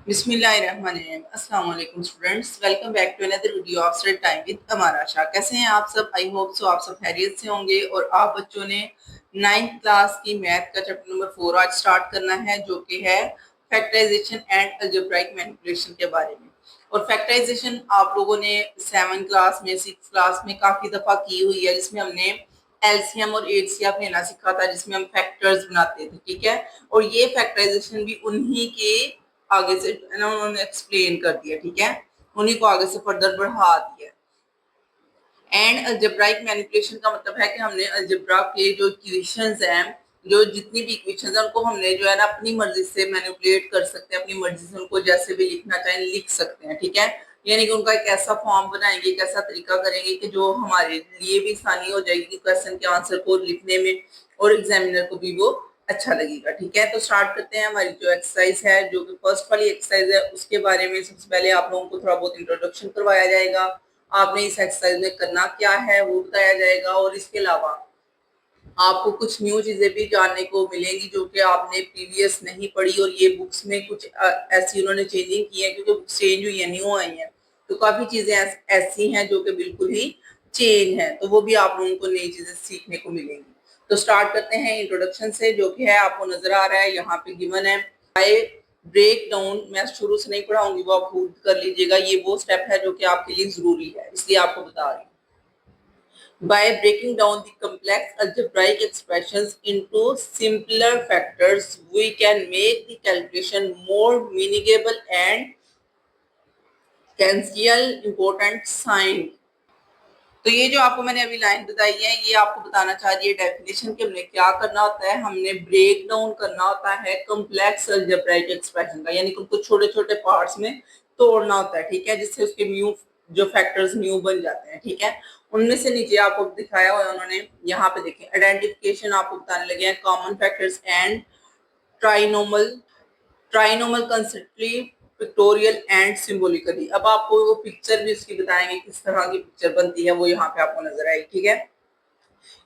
बिस्मिल्लाहिर्रहमानिर्रहीम। अस्सलाम वालेकुम students, welcome back to another video of study time with Amara Shah. कैसे हैं आप सब? आई होप सो आप सब खैरियत से होंगे। और आप बच्चों ने 9th क्लास की मैथ का चैप्टर नंबर 4 आज स्टार्ट करना है, जो कि है फैक्टराइजेशन एंड अलजेब्राइक मैनिपुलेशन के बारे में। और फैक्टराइजेशन आप लोगों ने 7th क्लास में 6th क्लास में काफी दफा की हुई है, जिसमें हमने एलसीएम और एचसीएफ लेना सीखा था, जिसमें हम फैक्टर्स बनाते थे। ठीक है, और ये फैक्टराइजेशन भी उन्हीं के आगे से ना उन्होंने एक्सप्लेन कर दिया। ठीक है, उन्हीं को आगे से फर्दर बढ़ा दिया। एंड अलजेब्राइक मैनिपुलेशन का मतलब है कि हमने अलजेब्रा के जो इक्वेशंस हैं, जो जितनी भी इक्वेशंस हैं, उनको हमने जो है ना अपनी मर्जी से मैनिपुलेट कर सकते हैं, अपनी मर्जी से उनको जैसे भी लिखना चाहें लिख सकते हैं। ठीक है, यानी कि उनका एक ऐसा फॉर्म बनाएंगे, एक ऐसा तरीका करेंगे कि जो हमारे लिए भी आसानी हो जाएगी क्वेश्चन के आंसर को लिखने में, और एग्जामिनर को भी वो अच्छा लगेगा। ठीक है, तो स्टार्ट करते हैं। हमारी जो एक्सरसाइज है, जो कि फर्स्ट वाली एक्सरसाइज है, उसके बारे में सबसे पहले आप लोगों को थोड़ा बहुत इंट्रोडक्शन करवाया जाएगा। आपने इस एक्सरसाइज में करना क्या है वो बताया जाएगा, और इसके अलावा आपको कुछ न्यू चीजें भी जानने को मिलेंगी जो कि आपने प्रीवियस नहीं पढ़ी। और ये बुक्स में कुछ ऐसी उन्होंने चेंजिंग की है, क्योंकि बुक्स चेंज हुई है, न्यू आई हैं, तो काफी चीजें ऐसी हैं जो कि बिल्कुल ही चेंज है, तो वो भी आप लोगों को नई चीजें सीखने को मिलेंगी। तो स्टार्ट करते हैं इंट्रोडक्शन से, जो कि है आपको नजर आ रहा है यहाँ पे गिवन है। बाय ब्रेक डाउन, मैं शुरू से नहीं पढ़ाऊंगी, वो आप खुद कर लीजिएगा। ये वो स्टेप है जो कि आपके लिए जरूरी है, इसलिए आपको बता रही हूँ। By breaking down the complex algebraic expressions into simpler factors, we can make the calculation more manageable and cancel important sign। तो ये जो आपको मैंने अभी लाइन बताई है, ये आपको बताना चाह रही है डेफिनेशन कि हमने क्या करना होता है। हमने ब्रेक डाउन करना होता है कॉम्प्लेक्स अलजेब्राइक एक्सप्रेशन का, यानी कि उनको छोटे छोटे पार्ट्स में तोड़ना होता है। ठीक है, जिससे उसके म्यू जो फैक्टर्स म्यू बन जाते हैं। ठीक है, उनमें से नीचे आपको दिखाया हुआ है उन्होंने, यहाँ पे देखें आइडेंटिफिकेशन आपको बताने लगे हैं, common factors and trinomial trinomial consistently pictorial and symbolically. अब आपको वो पिक्चर भी उसकी बताएंगे किस तरह की पिक्चर बनती है, वो यहाँ पे आपको नजर आएगी। ठीक है,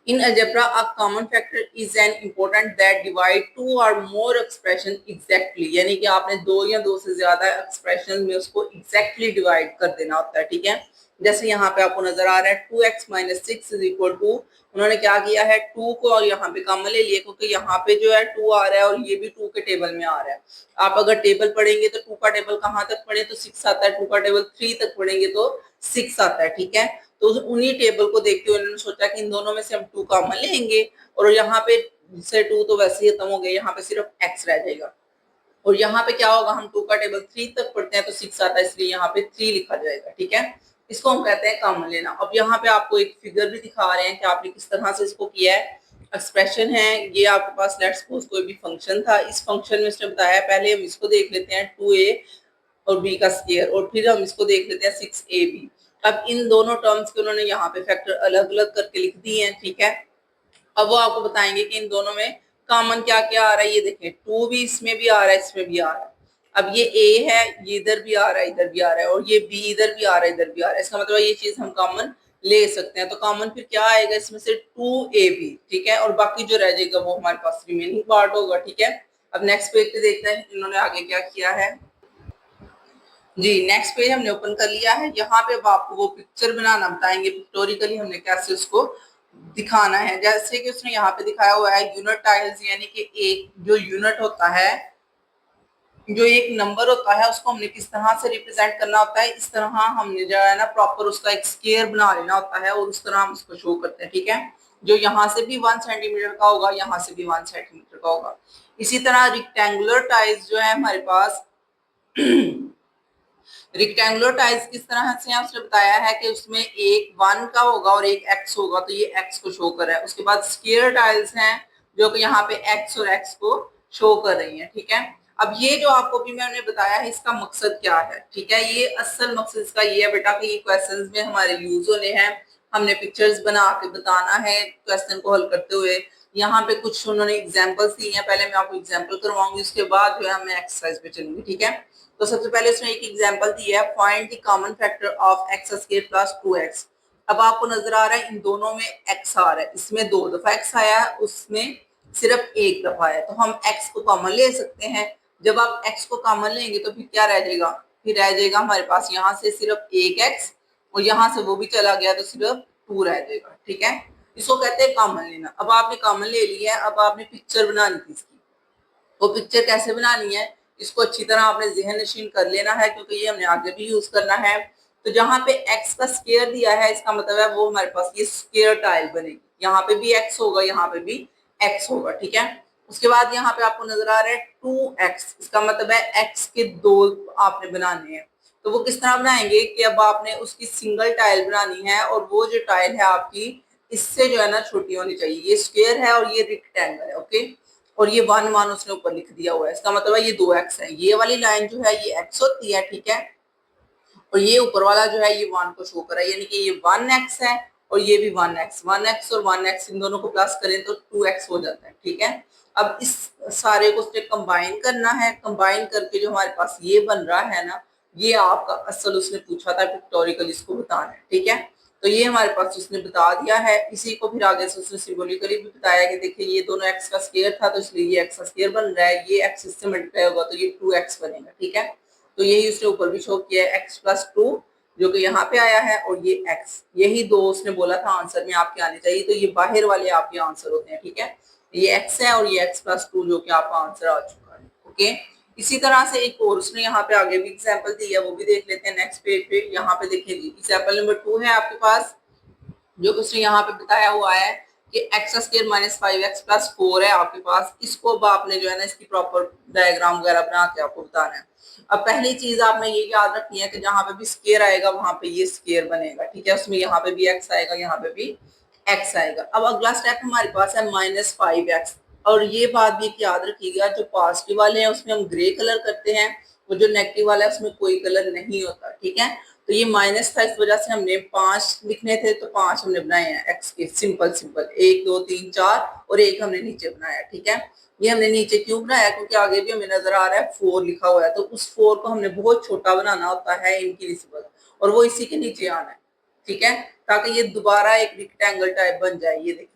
in algebra a common factor is an important that divide two or more expression exactly, यानी कि आपने दो या दो से ज्यादा एक्सप्रेशन में उसको exactly डिवाइड कर देना होता है। ठीक है, जैसे यहाँ पे आपको नजर आ रहा है 2x minus six is equal to, उन्होंने क्या किया है 2 को और यहाँ पे कॉमन ले लिया, क्योंकि यहाँ पे जो है 2 आ रहा है और ये भी 2 के टेबल में आ रहा है। आप अगर टेबल पढ़ेंगे तो 2 का टेबल कहाँ तक पढ़े तो 6 आता है, 2 का टेबल 3 तक पढ़ेंगे तो 6 आता है। ठीक है, तो उन्हीं टेबल को देखते हुए उन्होंने सोचा कि इन दोनों में से हम 2 कॉमन लेंगे, और यहाँ पे से 2 तो वैसे ही खत्म हो गए, यहाँ पे सिर्फ x रह जाएगा। और यहाँ पे क्या होगा, हम 2 का टेबल 3 तक पढ़ते हैं तो 6 आता है, इसलिए यहाँ पे 3 लिखा जाएगा। ठीक है, इसको हम कहते हैं कॉमन लेना। अब यहाँ पे आपको एक फिगर भी दिखा रहे हैं कि आपने किस तरह से इसको किया है। एक्सप्रेशन है ये आपके पास, लेट्स सपोज कोई भी फंक्शन था, इस फंक्शन में इसने बताया, पहले हम इसको देख लेते हैं 2a और b का स्क्वायर, और फिर हम इसको देख लेते हैं 6ab। अब इन दोनों टर्म्स के उन्होंने यहाँ पे फैक्टर अलग अलग करके लिख दिए हैं। ठीक है, अब वो आपको बताएंगे कि इन दोनों में कॉमन क्या क्या आ रहा है। ये देखें 2 भी इसमें भी आ रहा है, इसमें भी आ रहा है। अब ये a है, ये इधर भी आ रहा है, इधर भी आ रहा है, और ये b इधर भी आ रहा है, इधर भी आ रहा है। इसका मतलब ये चीज हम कॉमन ले सकते हैं। तो कॉमन फिर क्या आएगा इसमें से 2ab। ठीक है, और बाकी जो रह जाएगा वो हमारे पास रिमेनिंग पार्ट होगा। ठीक है, अब नेक्स्ट पेज पे देखते हैं इन्होंने आगे क्या किया है। जी, नेक्स्ट पेज हमने ओपन कर लिया है। यहाँ पे अब आपको वो पिक्चर बनाना बताएंगे, पिक्टोरिकली हमने कैसे उसको दिखाना है। जैसे कि उसने यहाँ पे दिखाया हुआ है यूनिट टाइल्स, यानी कि एक जो यूनिट होता है, जो एक नंबर होता है, उसको हमने किस तरह से रिप्रेजेंट करना होता है। इस तरह हमने जो है ना प्रॉपर उसका एक स्क्वायर बना लेना होता है, और उस तरह हम उसको शो करते हैं। ठीक है, जो यहाँ से भी 1 सेंटीमीटर का होगा, यहाँ से भी 1 सेंटीमीटर का होगा। इसी तरह रिक्टेंगुलर टाइल्स जो है हमारे पास, रेक्टेंगुलर टाइल्स किस तरह से है उसने बताया है कि उसमें एक 1 का होगा और एक x होगा, तो ये x को शो कर रहा है। उसके बाद स्क्वायर टाइल्स हैं जो कि यहाँ पे x और x को शो कर रही हैं। ठीक है, अब ये जो आपको भी मैंने बताया है इसका मकसद क्या है। ठीक है, ये असल मकसद इसका ये है बेटा कि ये क्वेश्चंस में हमारे यूज होने हैं, हमने पिक्चर्स बना के बताना है क्वेश्चन को हल करते हुए। यहाँ पे कुछ उन्होंने एग्जाम्पल्स दी हैं, पहले मैं आपको एग्जाम्पल करवाऊंगी, उसके बाद जो है मैं एक्सरसाइज पे चलूंगी। ठीक है, तो सबसे पहले उसने एक एग्जांपल दिया है, find the common factor of x square plus 2x। अब आपको नजर आ रहा है इन दोनों में x आ रहा है, इसमें 2 दफा x आया है, उसमें सिर्फ एक दफा है, तो हम x को कॉमन ले सकते हैं। जब आप x को कॉमन लेंगे तो फिर क्या रह जाएगा, फिर रह जाएगा हमारे पास यहाँ से सिर्फ एक x, और यहाँ से वो भी चला गया तो सिर्फ 2 रह जाएगा। ठीक है, इसको कहते हैं कॉमन लेना। अब आपने कॉमन ले लिया है, अब आपने पिक्चर बनानी थी इसकी। वो पिक्चर कैसे बनानी है, इसको अच्छी तरह आपने ज़हन नशीन कर लेना है, क्योंकि ये हमने आगे भी यूज करना है। तो जहाँ पे x का स्क्वायर दिया है, इसका मतलब है वो हमारे पास ये स्क्वायर टाइल बनेगी। यहाँ पे भी x होगा, यहाँ पे भी x होगा। ठीक है, उसके बाद यहाँ पे आपको नजर आ रहा है 2x, इसका मतलब है x के 2 आपने बनाने हैं। तो वो किस तरह बनाएंगे कि अब आपने उसकी सिंगल टाइल बनानी है, और वो जो टाइल है आपकी इससे जो है ना छोटी होनी चाहिए। ये स्क्वायर है और ये रेक्टेंगल है, ओके। और ये 1 1 उसने ऊपर लिख दिया हुआ है, इसका मतलब है ये 2x है। ये वाली लाइन जो है ये x होती है, ठीक है, और ये ऊपर वाला जो है ये 1 को शो कर रहा है, यानी कि ये 1x है और ये भी 1x। 1x और 1x इन दोनों को प्लस करें तो 2x हो जाता है। ठीक है, अब इस सारे को उसने कंबाइन करना है। कंबाइन करके जो हमारे पास ये बन रहा है ना, ये आपका असल उसने पूछा था पिक्टोरिकल, इसको बताना है। ठीक है, तो ये हमारे पास उसने बता दिया है। इसी को फिर आगे से उसने सिंबॉलिकली भी बताया कि देखिए ये दोनों x का स्क्वायर था तो इसलिए ये x का स्क्वायर बन रहा है, ये x इससे मल्टीप्लाई होगा तो ये 2x बनेगा। ठीक है, तो यही उसने ऊपर भी शो किया है, x+2 जो कि यहाँ पे आया है, और ये x, यही दो उसने बोला था आंसर में आपके आने चाहिए। तो ये बाहर वाले आपके आंसर होते हैं। ठीक है, ये x है और ये x+2 जो कि आपका आंसर आ चुका है। ओके, इसी तरह से एक और उसने यहाँ पे आगे भी एग्जाम्पल दी है, वो भी देख लेते हैं नेक्स्ट पेज पे। यहाँ पे देखिए एग्जाम्पल नंबर 2 है आपके पास, जो उसने यहाँ पे बताया हुआ है कि x² - 5x+4 है आपके पास। इसको अब आपने जो है ना इसकी प्रॉपर डायग्राम वगैरह बना के आपको बताना है। अब पहली चीज आपने ये याद रखनी है कि जहां पे भी स्केयर आएगा वहां पे ये स्केयर बनेगा। ठीक है, उसमें यहाँ पे भी x आएगा, यहाँ पे भी x आएगा। अब अगला स्टेप हमारे पास है -5x, और ये बात भी याद रखिएगा, जो पॉजिटिव वाले हैं उसमें हम ग्रे कलर करते हैं, वो जो नेगेटिव वाला है उसमें कोई कलर नहीं होता। ठीक है, तो ये माइनस था, इस वजह से हमने 5 लिखने थे तो 5 हमने बनाए हैं एक्स के, सिंपल सिंपल 1 2 3 4, और एक हमने नीचे बनाया। ठीक है, ये हमने नीचे क्यों बनाया, क्योंकि आगे भी हमें नजर आ रहा है 4 लिखा हुआ है, तो उस 4 को हमने बहुत छोटा बनाना होता है इनक्रीजिबल, और वो इसी के नीचे आना है। ठीक है, ताकि ये दोबारा एक रेक्टेंगल टाइप बन जाए। ये देखें,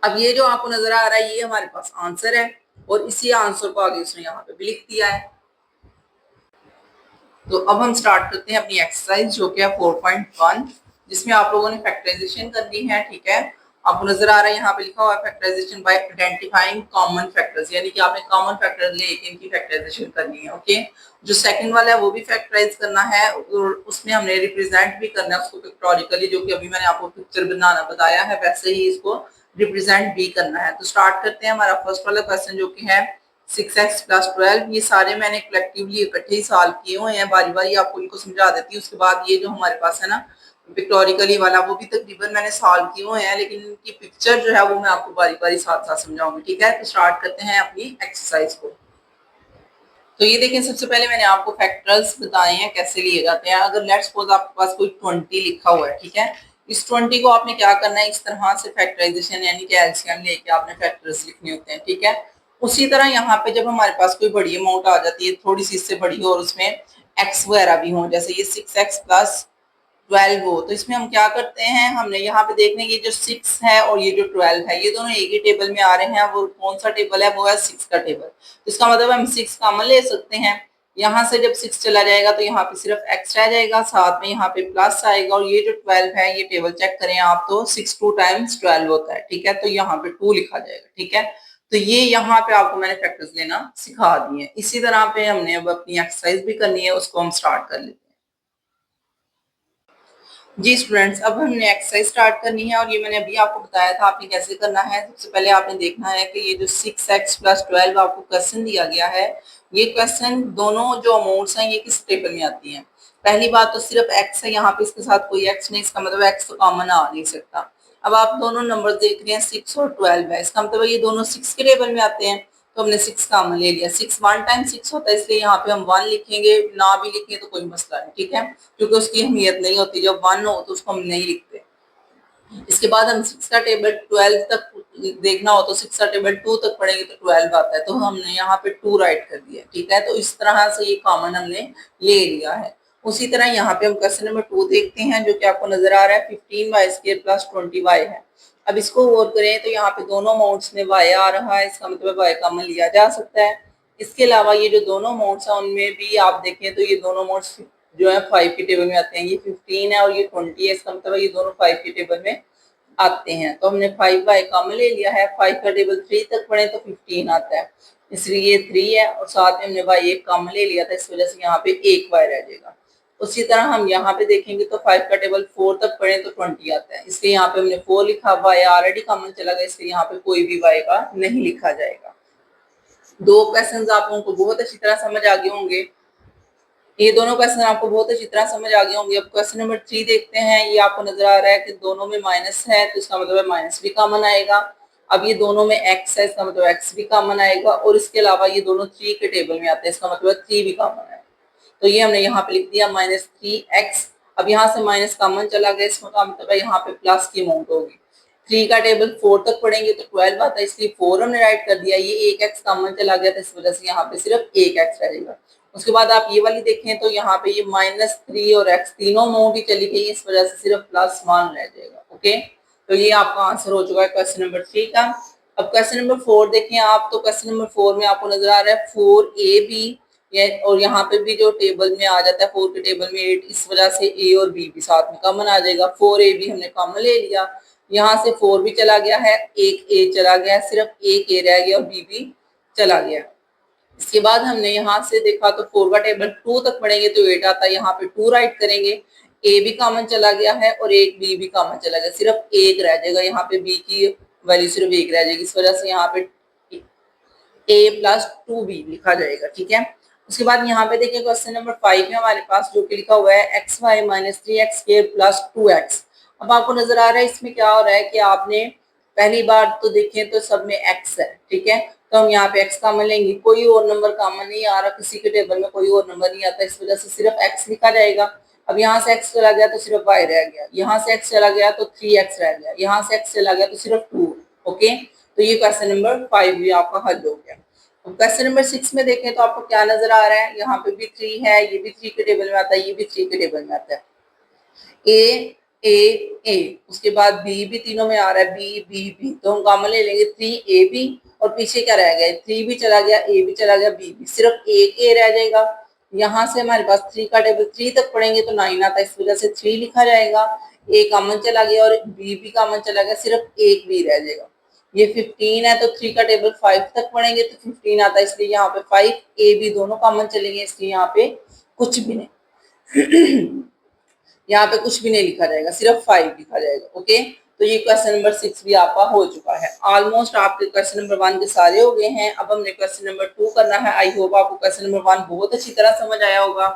अब ये जो आपको नजर आ रहा है ये हमारे पास आंसर है, और इसी आंसर को आगे उसने यहाँ पे भी लिख दिया है। तो अब हम स्टार्ट करते हैं अपनी एक्सरसाइज, जो कि है 4.1, जिसमें आप लोगों ने फैक्टराइजेशन करनी है। ठीक है, आपको नजर आ रहा है यहाँ पे लिखा हुआ है factorisation by identifying common factors, यानी कि आपने कॉमन फैक्टर लेके इनकी फैक्टराइजेशन करनी है। ओके, जो सेकंड वाला है वो भी फैक्टराइज करना है, और उसमें हमने रिप्रेजेंट भी करना है उसको पिक्टोरिकली, जो कि अभी मैंने आपको पिक्चर बनाना बताया है वैसे ही इसको रिप्रेजेंट भी करना है। तो स्टार्ट करते हैं। हमारा फर्स्ट वाला क्वेश्चन जो कि है 6x+12, ये सारे मैंने कलेक्टिवली इकट्ठे ही सॉल्व किए हुए हैं, बारी बारी आपको इनको समझा देती हूँ। उसके बाद ये जो हमारे पास है ना पिक्टोरिकली वाला, वो भी तकरीबन मैंने सॉल्व किए हुए हैं, लेकिन इनकी पिक्चर जो है वो मैं आपको बारी बारी साथ साथ समझाऊंगी। ठीक है, तो स्टार्ट करते हैं अपनी एक्सरसाइज को। तो ये देखें, सबसे पहले मैंने आपको फैक्टर्स बताए हैं कैसे लिए जाते हैं। अगर लेट्स सपोज आपके पास कोई 20 लिखा हुआ है, ठीक है, इस 20 को आपने क्या करना है, इस तरह से फैक्टराइजेशन यानी कि एलसीएम लेके आपने फैक्टर्स लिखने होते हैं। ठीक है, उसी तरह यहाँ पे जब हमारे पास कोई बड़ी अमाउंट आ जाती है, थोड़ी सी इससे बड़ी हो, और उसमें एक्स वगैरह भी हो, जैसे ये 6x+12 हो, तो इसमें हम क्या करते हैं, हमने यहाँ पे देखने ये जो 6 है और ये जो 12 है, ये दोनों एक ही टेबल में आ रहे हैं। वो कौन सा टेबल है, वो है 6 का टेबल। तो इसका मतलब हम 6 कॉमन ले सकते हैं। यहाँ से जब 6 चला जाएगा तो यहाँ पे सिर्फ x रह जाएगा, साथ में यहाँ पे प्लस आएगा, और ये जो 12 है, ये टेबल चेक करें आप तो 6 2 टाइम्स 12 होता है। ठीक है, तो यहाँ पे 2 लिखा जाएगा। ठीक है, तो ये यहाँ पे आपको मैंने फैक्टर्स लेना सिखा दिए। इसी तरह पे हमने अब अपनी एक्सरसाइज भी करनी है, उसको हम स्टार्ट कर लेते हैं। जी स्टूडेंट्स, अब हमने एक्सरसाइज स्टार्ट करनी है, और ये मैंने अभी आपको बताया था आपने कैसे करना है। सबसे पहले आपने देखना है कि ये जो 6x+12 आपको क्वेश्चन दिया गया है, ये क्वेश्चन दोनों जो अमाउंट्स हैं ये किस टेबल में आती हैं। पहली बात तो सिर्फ x है, यहाँ पे इसके साथ कोई x नहीं, इसका मतलब x तो कॉमन आ नहीं सकता। अब आप दोनों नंबर देख रहे हैं 6 और 12 है, इसका मतलब ये दोनों 6 के टेबल में आते हैं, तो हमने 6 कॉमन ले लिया। 6 1 टाइम 6 होता है, इसलिए यहाँ पे हम 1 लिखेंगे, ना भी लिखें तो कोई मसला नहीं। ठीक है, क्योंकि उसकी अहमियत नहीं होती, जब 1 हो तो उसको हम नहीं लिखते। इसके बाद हम 6 का टेबल 12 तक देखना हो तो 6 का टेबल 2 तक पढ़ेंगे तो 12 आता है, तो हमने यहाँ पे 2 राइट कर दिया। ठीक है, तो इस तरह से ये कॉमन हमने ले लिया है। उसी तरह यहाँ पे हम क्वेश्चन नंबर 2 देखते हैं, जो कि आपको नजर आ रहा है 15y² + 20y है। अब इसको गौर करें तो यहाँ पे दोनों अमाउंट्स में y आ रहा है, इसका मतलब y कॉमन लिया जा सकता है। इसके अलावा ये जो दोनों अमाउंट्स हैं उनमें भी आप देखें तो ये दोनों अमाउंट्स जो है 5 के टेबल में आते हैं। ये 15 है और ये 20 है, इसका मतलब है ये दोनों 5 के टेबल में आते हैं। तो हमने 5y कम ले लिया है, 5 का टेबल 3 तक पढ़े तो 15 आता है, इसलिए ये 3 है और साथ में हमने y एक कम ले लिया था, इस वजह से यहाँ पे एक y रह जाएगा। उसी तरह हम यहाँ पे देखेंगे तो 5 का टेबल 4 तक पढ़े तो 20 आता है, इसलिए यहाँ पे हमने 4 लिखा, y ऑलरेडी कॉमन चला गया, इसलिए यहाँ पे कोई भी y का नहीं लिखा जाएगा। दो क्वेश्चंस आप लोगों को बहुत अच्छी तरह समझ आ गए होंगे, ये दोनों क्वेश्चन आपको बहुत अच्छी तरह समझ आ गए होंगे। अब क्वेश्चन नंबर 3 देखते हैं। ये आपको नजर आ रहा है कि दोनों में माइनस है, तो इसका मतलब है माइनस भी कॉमन आएगा। अब ये दोनों में एक्स है, इसका मतलब एक्स भी कॉमन आएगा, और इसके अलावा ये दोनों 3 के टेबल में आते हैं, इसका मतलब 3 भी कॉमन है। तो ये हमने यहाँ पे लिख दिया -3x। अब यहाँ से माइनस कॉमन चला गया, इसका मतलब है यहाँ पे प्लस की अमाउंट होगी। 3 का टेबल 4 तक पढ़ेंगे तो 12 आता है, इसलिए 4 हमने राइट कर दिया। ये एक एक्स कॉमन चला गया था, इस वजह से यहाँ पे सिर्फ एक एक्स रहेगा। उसके बाद आप ये वाली देखें तो यहाँ पे ये -3 और x तीनों अमाउंट ही चली गई, इस वजह से सिर्फ +1 रह जाएगा। ओके, तो ये आपका आंसर हो चुका है क्वेश्चन नंबर 3 का। अब क्वेश्चन नंबर 4 देखें आप, तो क्वेश्चन नंबर 4 में आपको नजर आ रहा है 4ab, और यहाँ पे भी जो टेबल में आ जाता है 4 के टेबल में 8, इस वजह से a और b भी साथ में कॉमन आ जाएगा। 4ab हमने कॉमन ले लिया, यहाँ से 4 भी चला गया है, एक a चला गया, सिर्फ एक a रह गया और b भी चला गया। इसके बाद हमने यहाँ से देखा तो 4 का टेबल 2 तक पढ़ेंगे तो 8 आता है, यहाँ पे 2 राइट करेंगे, a भी कॉमन चला गया है और एक b भी कॉमन चला गया, सिर्फ एक रह जाएगा, यहाँ पे b की वैल्यू सिर्फ एक रह जाएगी, इस वजह से यहाँ पे a + 2b लिखा जाएगा। ठीक है, उसके बाद यहाँ पे देखिए क्वेश्चन नंबर 5 है हमारे पास, जो कि लिखा हुआ है xy - 3x² + 2x। अब आपको नजर आ रहा है इसमें क्या हो रहा है कि आपने पहली बार तो देखें तो सब में x है, ठीक है, तो हम यहाँ पे x कॉमन लेंगे, कोई और नंबर कॉमन नहीं आ रहा, किसी के टेबल में कोई और नंबर नहीं आता, इस वजह से सिर्फ x लिखा जाएगा। अब यहाँ से x चला गया तो सिर्फ y रह गया, यहाँ से x चला गया तो 3x रह गया, यहाँ से x चला गया तो सिर्फ 2। ओके, तो ये क्वेश्चन नंबर 5 भी आपका हल हो गया। क्वेश्चन नंबर 6 में देखें तो आपको क्या नजर आ रहा है, यहाँ पे भी 3 है, ये भी 3 के टेबल में आता है, ये भी 3 के टेबल में आता है, ए ए ए, उसके बाद बी भी तीनों में आ रहा है, बी बी बी, तो हम कॉमन ले लेंगे 3ab, और पीछे क्या रह गया, 3 भी चला गया, ए भी चला गया, बी भी, सिर्फ एक ए रह जाएगा। यहाँ से हमारे पास 3 का टेबल 3 तक पढ़ेंगे तो 9 आता है, इस वजह से 3 लिखा जाएगा, ए कॉमन चला गया और बी भी कॉमन चला गया, सिर्फ एक बी रह जाएगा। ये 15 है तो 3 का टेबल 5 तक पढ़ेंगे तो 15 आता है, इसलिए यहाँ पे 5 ए बी दोनों कॉमन चलेंगे, इसलिए यहाँ पे कुछ भी नहीं यहाँ पे कुछ भी नहीं लिखा जाएगा, सिर्फ 5 लिखा जाएगा। ओके, तो ये क्वेश्चन नंबर 6 भी आपका हो चुका है। ऑलमोस्ट आपके क्वेश्चन नंबर 1 के सारे हो गए हैं, अब हमने क्वेश्चन नंबर 2 करना है। आई होप आपको क्वेश्चन नंबर 1 बहुत अच्छी तरह समझ आया होगा।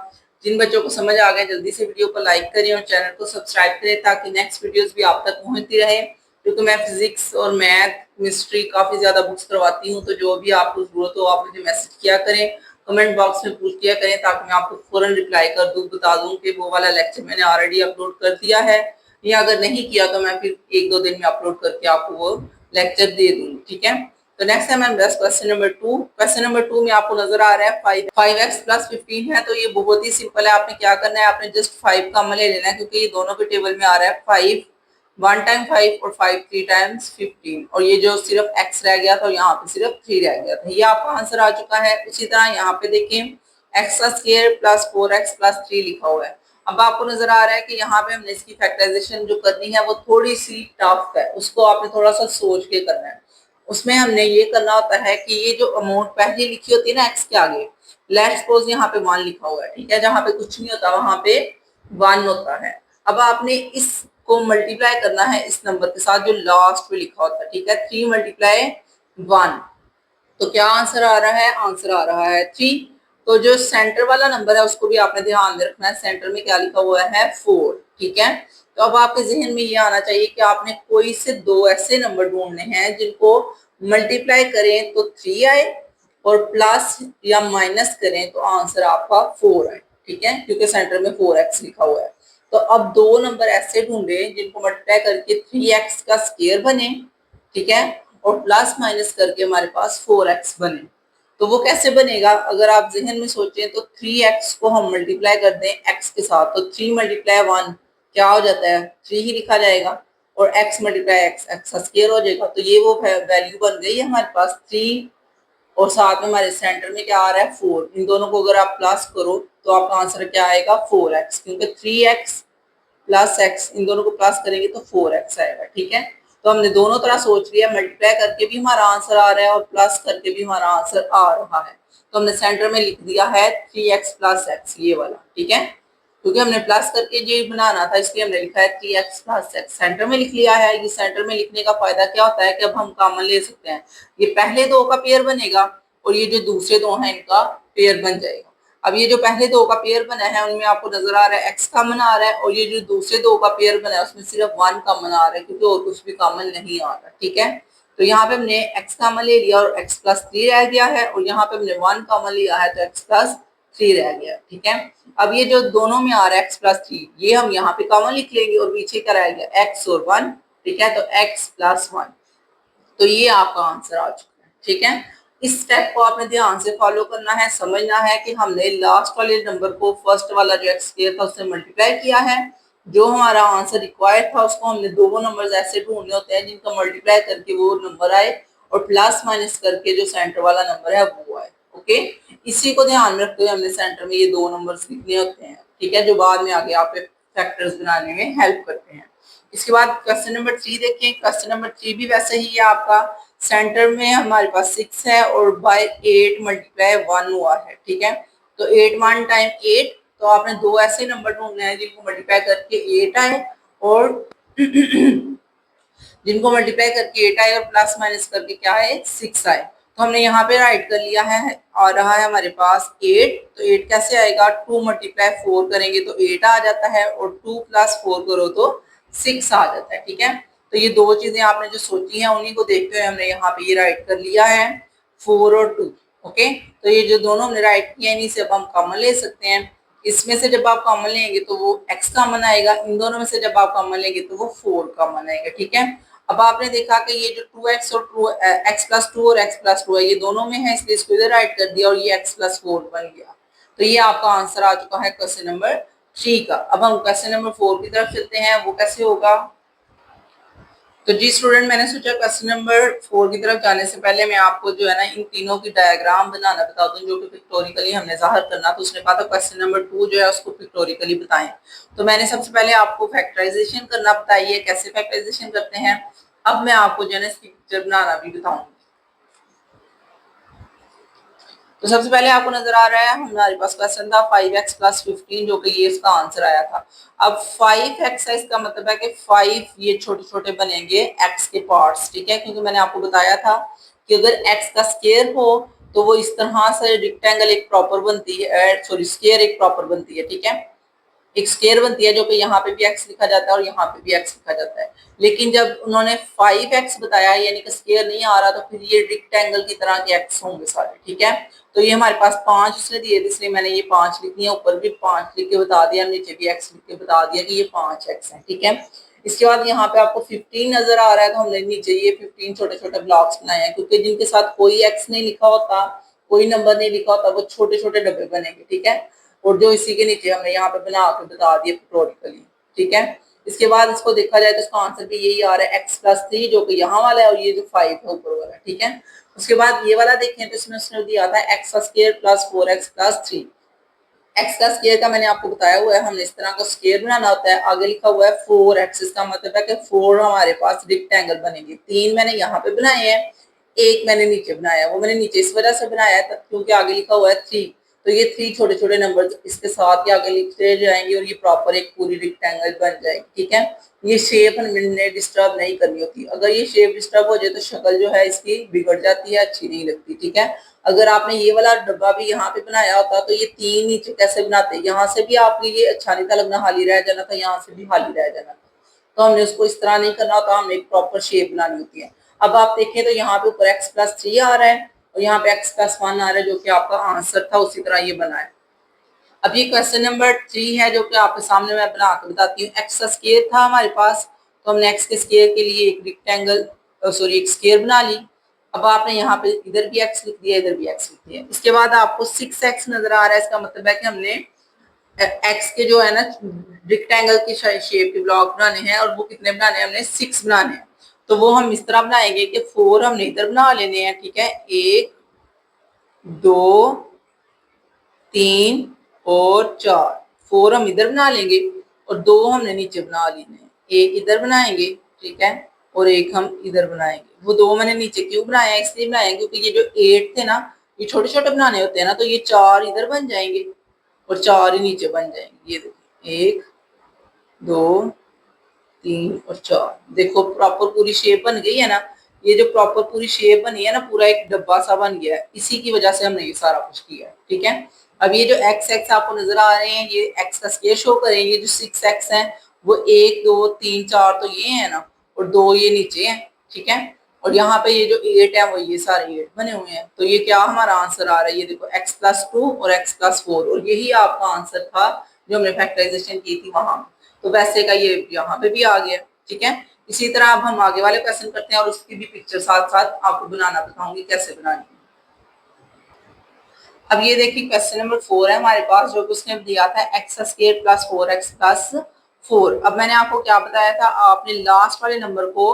जिन बच्चों को समझ आ गया जल्दी से वीडियो को लाइक करें और चैनल को सब्सक्राइब करें, ताकि नेक्स्ट वीडियोस भी आप तक पहुंचती रहे, क्योंकि मैं फिजिक्स और मैथ केमिस्ट्री काफी ज्यादा बुक्स करवाती हूँ, तो जो भी आपको जरूरत हो आप मुझे मैसेज किया करें, कमेंट बॉक्स में पूछ किया करें, ताकि मैं आपको फौरन रिप्लाई कर दूं, बता दूं कि वो वाला लेक्चर मैंने ऑलरेडी अपलोड कर दिया है, या अगर नहीं किया तो मैं फिर 1-2 दिन में अपलोड करके आपको वो लेक्चर दे दूंगी। ठीक है, तो नेक्स्ट टाइम बस क्वेश्चन नंबर 2। क्वेश्चन नंबर 2 में आपको नजर आ रहा है 5x + 15 है, तो ये बहुत ही सिंपल है। आपने क्या करना है, आपने जस्ट 5 कॉमन ले लेना है, क्योंकि ये दोनों के टेबल में आ रहा है 5 1 टाइम 5 और 5 3 टाइम्स 15, और ये जो सिर्फ x रह गया था यहाँ पे सिर्फ 3 रह गया था, ये आपका आंसर आ चुका है। उसी तरह यहाँ पे देखें x² + 4x + 3 लिखा हुआ है। अब आपको नजर आ रहा है कि यहाँ पे हमने इसकी फैक्टराइजेशन जो करनी है वो थोड़ी सी टफ है, उसको आपने थोड़ा सा सोच के करना है। उसमें हमने ये करना होता है कि ये जो अमाउंट पहले लिखी होती है ना x के आगे, लेट्स सपोज यहाँ पे 1 लिखा हुआ है, ठीक है, जहाँ पे कुछ नहीं होता वहां पे 1 होता है। अब आपने इसको मल्टीप्लाई करना है इस नंबर के साथ जो लास्ट पे लिखा होता है, ठीक है, 3 × 1, तो क्या आंसर आ रहा है, आंसर आ रहा है 3। तो जो सेंटर वाला नंबर है उसको भी आपने ध्यान में रखना है, सेंटर में क्या लिखा हुआ है 4। ठीक है, तो अब आपके जहन में ये आना चाहिए कि आपने कोई से 2 ऐसे नंबर ढूंढने हैं जिनको मल्टीप्लाई करें तो 3 आए, और प्लस या माइनस करें तो आंसर आपका 4 आए। ठीक है, क्योंकि सेंटर में 4x लिखा हुआ है। तो अब 2 नंबर ऐसे ढूंढे जिनको मल्टीप्लाई करके 3x का स्क्वायर बने, ठीक है, और प्लस माइनस करके हमारे पास 4x बने। तो वो कैसे बनेगा, अगर आप जहन में सोचें तो 3x को हम मल्टीप्लाई कर दें x के साथ, तो 3 × 1 क्या हो जाता है, 3 ही लिखा जाएगा, और x × x, x का स्क्वायर हो जाएगा। तो ये वो वैल्यू बन गई है हमारे पास 3 और साथ में हमारे सेंटर में क्या आ रहा है 4। इन दोनों को अगर आप प्लस करो तो आपका आंसर क्या आएगा 4x, क्योंकि 3x प्लस x इन दोनों को प्लस करेंगे तो 4x आएगा। ठीक है, तो हमने दोनों तरह सोच लिया, मल्टीप्लाई करके भी हमारा आंसर आ रहा है और प्लस करके भी हमारा आंसर आ रहा है। तो हमने सेंटर में लिख दिया है 3x प्लस x, ये वाला। ठीक है, क्योंकि हमने प्लस करके ये बनाना था इसलिए हमने लिखा है 3x प्लस x, सेंटर में लिख लिया है। ये सेंटर में लिखने का फायदा क्या होता है कि अब हम कॉमन ले सकते हैं। ये पहले दो का पेयर बनेगा और ये जो दूसरे दो हैं इनका पेयर बन जाएगा। अब ये जो पहले दो का पेयर बना है उनमें आपको नजर आ रहा है x कॉमन आ रहा है, और ये जो दूसरे दो का पेयर बना है उसमें सिर्फ 1 कॉमन आ रहा है, क्योंकि और कुछ भी कॉमन नहीं आ रहा। ठीक है, तो यहाँ पे हमने x कॉमन ले लिया और x प्लस 3 रह गया है, और यहाँ पे हमने 1 कॉमन लिया है तो x प्लस 3 रह गया। ठीक है, अब ये जो दोनों में आ रहा है x प्लस 3, ये हम यहाँ पे कॉमन लिख लेंगे और पीछे क्या रह गया x और 1। ठीक है, तो x प्लस 1, तो ये आपका आंसर आ चुका है। ठीक है, इस स्टेप को आपने ध्यान से फॉलो करना है, समझना है कि हमने लास्ट वाले नंबर को फर्स्ट वाला जो एक्स स्क्वायर था उससे मल्टीप्लाई किया है। जो हमारा आंसर रिक्वायर्ड था उसको हमने दो नंबर्स ऐसे ढूंढने होते हैं जिनका मल्टीप्लाई करके वो नंबर आए और प्लस माइनस करके जो सेंटर वाला नंबर है वो आए। ओके, इसी को ध्यान में रखते हुए हमने सेंटर में ये दो नंबर्स लिखने होते हैं। ठीक है, जो बाद में आगे आप फैक्टर्स बनाने में हेल्प करते हैं। इसके बाद क्वेश्चन नंबर 3 देखें। क्वेश्चन नंबर 3 भी वैसे ही है आपका, सेंटर में हमारे पास 6 है और बाय 8 मल्टीप्लाई 1 हुआ है। ठीक है, तो 8 1 टाइम 8, तो आपने दो ऐसे नंबर ढूंढने हैं जिनको मल्टीप्लाई करके 8 आए और जिनको मल्टीप्लाई करके 8 आए और प्लस माइनस करके क्या है 6 आए। तो हमने यहाँ पे राइट कर लिया है, और रहा है हमारे पास 8, तो 8 कैसे आएगा, 2 मल्टीप्लाई 4 करेंगे तो 8 आ जाता है और 2 प्लस 4 करो तो 6 आ जाता है। ठीक है, तो ये दो चीजें आपने जो सोची हैं उन्हीं को देखते हुए हमने यहाँ पे ये राइट कर लिया है 4 और 2। ओके, तो ये जो दोनों हमने राइट किया इन्हीं से अब हम कॉमन ले सकते हैं। इसमें से जब आप कॉमन लेंगे तो वो x कॉमन आएगा, इन दोनों में से जब आप कॉमन लेंगे तो वो 4 कॉमन आएगा। ठीक है, अब आपने देखा कि ये जो 2x और x प्लस 2 और x प्लस 2 है ये दोनों में है, इसलिए इसको इधर राइट कर दिया और ये x प्लस 4 बन गया। तो ये आपका आंसर आ चुका है क्वेश्चन नंबर 3 का। अब हम क्वेश्चन नंबर 4 की तरफ चलते हैं, वो कैसे होगा। तो जी स्टूडेंट, मैंने सोचा क्वेश्चन नंबर 4 की तरफ जाने से पहले मैं आपको जो है ना इन तीनों की डायग्राम बनाना बता दूं, जो कि पिक्टोरिकली हमने जाहिर करना। तो उसने कहा था क्वेश्चन नंबर 2 जो है उसको पिक्टोरिकली बताएं। तो मैंने सबसे पहले आपको फैक्टराइजेशन करना बताइए, कैसे फैक्टराइजेशन करते हैं। अब मैं आपको जो है इसकी पिक्चर बनाना भी बताऊंगी। तो सबसे पहले आपको नजर आ रहा है हमारे पास क्वेश्चन था 5x प्लस 15, जो कि ये इसका आंसर आया था। अब 5x है, इसका मतलब है कि 5 ये छोटे छोटे बनेंगे x के पार्ट्स। ठीक है, क्योंकि मैंने आपको बताया था कि अगर x का स्क्वायर हो तो वो इस तरह से रेक्टेंगल एक प्रॉपर बनती है, सॉरी स्क्वायर एक प्रॉपर बनती है। ठीक है, एक स्क्वायर बनती है जो कि यहाँ पे भी x लिखा जाता है और यहाँ पे भी x लिखा जाता है। लेकिन जब उन्होंने 5x बताया यानी कि स्क्वायर नहीं आ रहा, तो फिर ये रेक्टेंगल की तरह के x होंगे सारे। ठीक है, तो ये हमारे पास 5 उसने दिए थे इसलिए मैंने ये 5 लिख दिया, ऊपर भी 5 लिख के बता दिया, नीचे भी x लिख के बता दिया कि ये 5x है। ठीक है, इसके बाद यहाँ पे आपको 15 नजर आ रहा है, तो हमने नीचे ये 15 छोटे छोटे ब्लॉक्स बनाए हैं, क्योंकि जिनके साथ कोई x नहीं लिखा होता, कोई नंबर नहीं लिखा होता, वो छोटे छोटे डब्बे बनेंगे। ठीक है, और जो इसी के नीचे हमने यहाँ पे बना के बता दिया पिक्टोरिकली। ठीक है, इसके बाद इसको देखा जाए तो इसका आंसर भी यही आ रहा है x प्लस 3, जो कि यहाँ वाला है, और ये जो 5 है ऊपर वाला। ठीक है, उसके बाद ये वाला देखें तो इसमें उसने दिया था x का square plus 4x plus 3। x का स्क्वायर का मैंने आपको बताया हुआ है, हमने इस तरह का स्क्वायर बनाना होता है। आगे लिखा हुआ है 4x, इसका मतलब है कि 4 हमारे पास रेक्टेंगल बनेंगे। 3 मैंने यहाँ पे बनाए हैं, एक मैंने नीचे बनाया, वो मैंने नीचे इस वजह से बनाया है क्योंकि आगे लिखा हुआ है 3, तो ये 3 छोटे छोटे नंबर इसके साथ ही आगे लिखते जाएंगे और ये प्रॉपर एक पूरी रेक्टेंगल बन जाएगी। ठीक है, ये शेप हमने डिस्टर्ब नहीं करनी होती, अगर ये शेप डिस्टर्ब हो जाए तो शक्ल जो है इसकी बिगड़ जाती है, अच्छी नहीं लगती। ठीक है, अगर आपने ये वाला डब्बा भी यहाँ पे बनाया होता तो ये 3 नीचे कैसे बनाते, यहाँ से भी आपके ये अच्छा नहीं था लगना, खाली रह जाना था, यहाँ से भी खाली रह जाना था। तो हमने उसको इस तरह नहीं करना होता, हमने एक प्रॉपर शेप बनानी होती है। अब आप देखें तो यहाँ पे ऊपर x प्लस 3 आ रहा है और यहाँ पे x प्लस 1 आ रहा है, जो कि आपका आंसर था, उसी तरह ये बना है। अब ये क्वेश्चन नंबर 3 है जो कि आपके सामने मैं बना के बताती हूँ। x का स्क्वायर था हमारे पास, तो हमने x के स्क्वायर के लिए एक रेक्टेंगल सॉरी एक स्क्वायर बना ली। अब आपने यहाँ पे इधर भी x लिख दिया, इधर भी x लिख दिया। इसके बाद आपको 6x नजर आ रहा है, इसका मतलब है कि हमने x के जो है ना रेक्टेंगल की शेप के ब्लॉक बनाने हैं, और वो कितने बनाने हैं, हमने 6 बनाने हैं। तो वो हम इस तरह बनाएंगे कि 4 हमने इधर बना लेने हैं। ठीक है, 1 2, 3 और 4। 4 हम इधर बना लेंगे और 2 हमने नीचे बना लेने हैं। एक इधर बनाएंगे, ठीक है, और एक हम इधर बनाएंगे। वो 2 मैंने नीचे क्यों बनाया है, इसलिए बनाया क्योंकि ये जो 8 थे ना, ये छोटे छोटे बनाने होते हैं ना, तो ये 4 इधर बन जाएंगे और 4 ही नीचे बन जाएंगे। ये देखिए 1, 2, 3 और 4। देखो प्रॉपर पूरी शेप बन गई है ना। ये जो प्रॉपर पूरी शेप बनी है ना, पूरा एक डब्बा सा बन गया है। इसी की वजह से हमने ये सारा कुछ किया है, ठीक है। अब ये जो एक्स एक्स आपको नजर आ रहे हैं, ये एक्स का स्केयर शो करेंगे। जो 6 एक्स है वो 1, 2, 3, 4 तो ये है ना, और 2 ये नीचे है, ठीक है। और यहाँ पे ये जो 8 है वो ये सारे 8 बने हुए हैं। तो ये क्या हमारा आंसर आ रहा है, ये देखो x+2 और x+4, और यही आपका आंसर था जो हमने फैक्टराइजेशन की थी वहां। तो वैसे का ये यहाँ पे भी आ गया, ठीक है। इसी तरह अब हम आगे वाले क्वेश्चन करते हैं और उसकी भी पिक्चर साथ साथ आपको बनाना बताऊंगी कैसे बनानी है। अब ये देखिए क्वेश्चन नंबर 4 है हमारे पास, जो कि उसने दिया था x² + 4x+4। अब मैंने आपको क्या बताया था, आपने लास्ट वाले नंबर को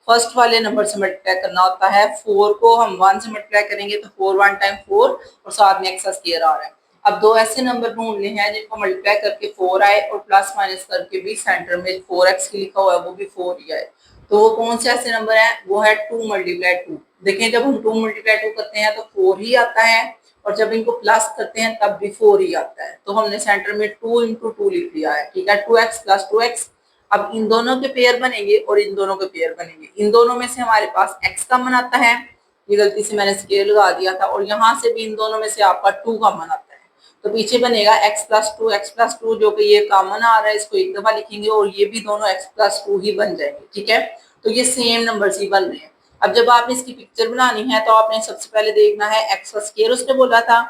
फर्स्ट वाले नंबर से मल्टीप्लाई करना होता है। 4 को हम 1 से मल्टीप्लाई करेंगे तो 4 1 टाइम 4 और साथ में x स्क्वायर आ रहा है। अब दो ऐसे नंबर ढूंढने हैं जिनको मल्टीप्लाई करके 4 आए और प्लस माइनस करके भी सेंटर में 4x लिखा हुआ है वो भी 4 ही आए। तो वो कौन से ऐसे नंबर है, वो है 2 × 2। देखें जब हम 2 × 2 करते हैं तो 4 ही आता है, और जब इनको प्लस करते हैं तब भी 4 ही आता है। तो हमने सेंटर में 2 × 2 लिख दिया है, ठीक है, 2x + 2x। अब इन दोनों के पेयर बनेंगे और इन दोनों के पेयर बनेंगे। इन दोनों में से हमारे पास x कॉमन आता है, ये गलती से मैंने स्केल लगा दिया था, और यहाँ से भी इन दोनों में से आपका 2 कॉमन आता है। तो पीछे बनेगा x+2 जो कि ये कॉमन आ रहा है, इसको एक दफा लिखेंगे और ये भी दोनों x+2 ही बन जाएंगे, ठीक है। तो ये सेम नंबर ही बन रहे हैं। अब जब आपने इसकी पिक्चर बनानी है तो आपने सबसे पहले देखना है एक्स का स्केयर उसने बोला था,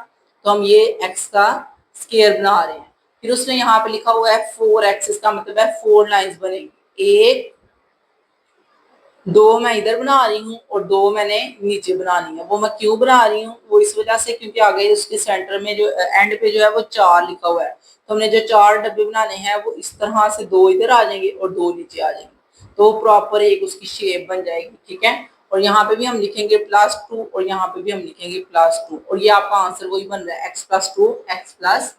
तो हम ये एक्स का स्केयर बना रहे हैं। फिर उसने यहाँ पे लिखा हुआ है 4x, इसका मतलब है 4 लाइंस बनेगी। एक, 2 मैं इधर बना रही हूँ और 2 मैंने नीचे बनानी है। वो मैं क्यों बना रही हूँ, वो इस वजह से क्योंकि आगे उसके सेंटर में जो एंड पे जो है वो 4 लिखा हुआ है। तो हमने जो 4 डब्बे बनाने हैं वो इस तरह से 2 इधर आ जाएंगे और 2 नीचे आ जाएंगे, तो प्रॉपर एक उसकी शेप बन जाएगी, ठीक है। और यहाँ पे भी हम लिखेंगे +2 और यहाँ पे भी हम लिखेंगे +2, और ये आपका आंसर वही बन रहा है x+2 x+2।